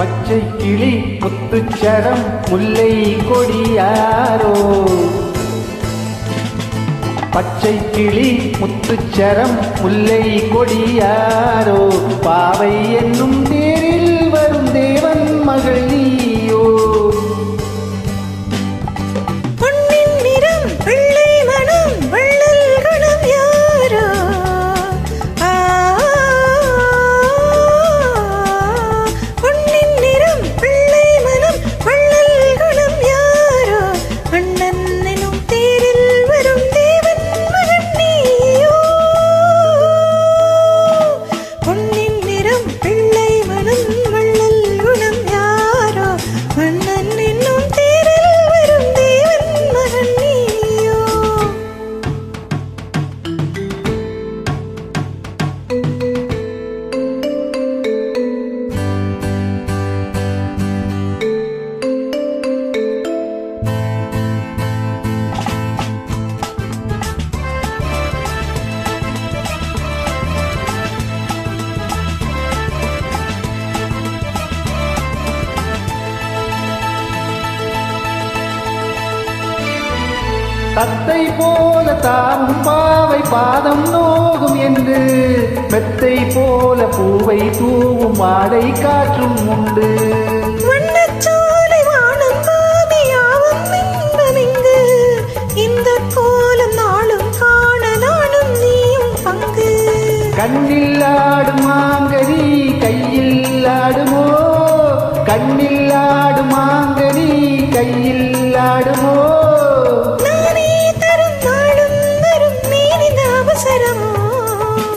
பச்சை கிளி முத்துச்சரம் முல்லை கொடியாரோ பச்சை கிளி முத்துச்சரம் முல்லை கொடியாரோ பாவை என்னும் தேரில் வரும் தேவன் மகள் நீயோ பொன்னின் நிறம் வெள்ளை மனம் வள்ளல் குணம் யாரோ பொன்னின் நிறம் வெள்ளை மனம் வள்ளல் குணம் யாரோ அண்ணன் எனும் தேரில் வரும் தேவன் மகன் நீயோ பொன்னின் நிறம் வெள்ளை மனம் வள்ளல் குணம் யாரோ அண்ணன் என்னும் தேரில் வரும் தேவன் மகன் நீயோ தத்தை போல தாவும் பாவை பாதம் நோகும் என்று மெத்தை போல பூவை தூவும் மாடை காற்றும் உண்டு வண்ணச்சோலை வானம் பூமியாவும் இன்பமிங்கு இந்த கோலம் நாளும் காண நானும் நீயும் பங்கு கண்ணில் ஆடும் மாங்கனி கையில் ஆடுமோ கண்ணில் ஆடும் மாங்கனி கையில் ஆடுமோ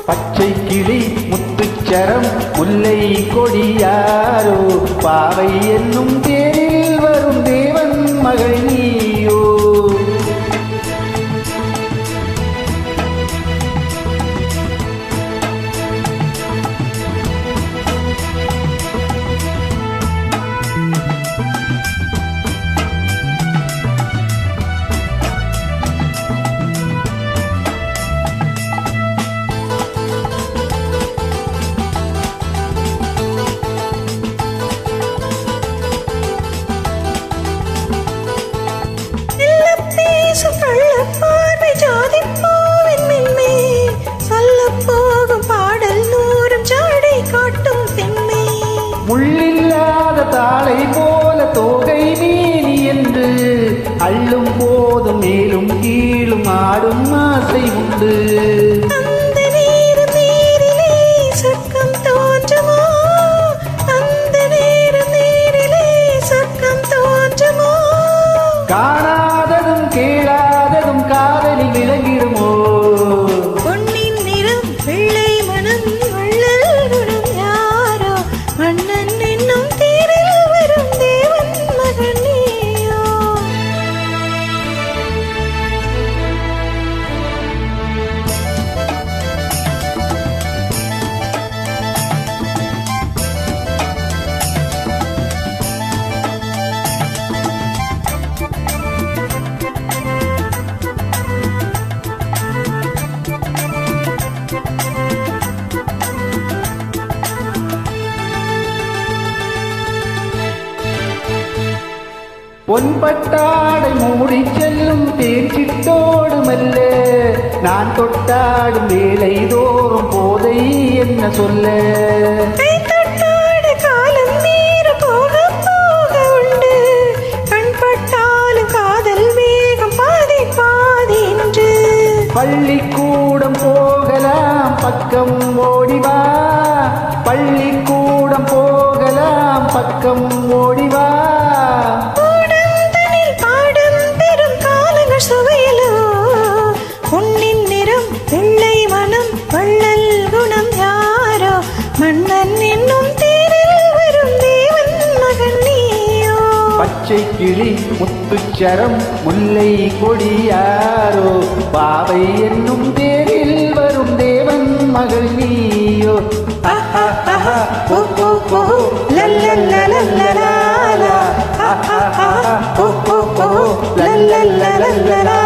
பச்சை கிளி முத்துச்சரம் முல்லை கொடியாரோ பாவை என்னும் தேரில் வரும் தேவன் மகள் நீயோ பார்வை ஜாதி பூவின் மென்மை சொல்ல போகும் பாடல் நூறும் ஜாடை காட்டும் பெண்மை முள்ளில்லாத தாளை போல தோகை மீனி என்று அள்ளும் போதும் மேலும் கீழும் ஆடும் ஆசை உண்டு அந்த நேரம் நேரிலே சொர்க்கம் தோன்றுமோ அந்த நேரம் நேரிலே சொர்க்கம் தோன்றுமோ காணாததும் கேளாததும் காதலில் விளங்கிடுமோ பொன்னின் நிறம் வெள்ளை மனம் வள்ளல் குணம் யாரோ அண்ணன் என்னும் தேரில் வரும் தேவன் மகன் நீயோ பொன்பட்டாடை மூடி செல்லும் தேர்ச்சிட்டோடு மெல்ல நான் தொட்டாடும் வேலை தோறும் போதை என்ன சொல்ல கை தொட்டாடு காலம் நீர் போக போக உண்டு கண் பட்டாலும் காதல் வேகம் பாதி பாதி என்று பள்ளிக்கூடம் போகலாம் பக்கம் ஓடிவா பள்ளிக்கூடம் போகலாம் பக்கம் ஓடிவா சுவையிலோ பொன்னின் நிறம் வெள்ளை மனம் வள்ளல் குணம் யாரோ மன்னன் என்னும் தேரில் வரும் தேவன் மகன் நீயோ பச்சை கிளி முத்துச்சரம் முல்லை கொடியாரோ பாவை என்னும் தேரில் வரும் தேவன் மகள் நீயோ லல்லல்லலல்லலா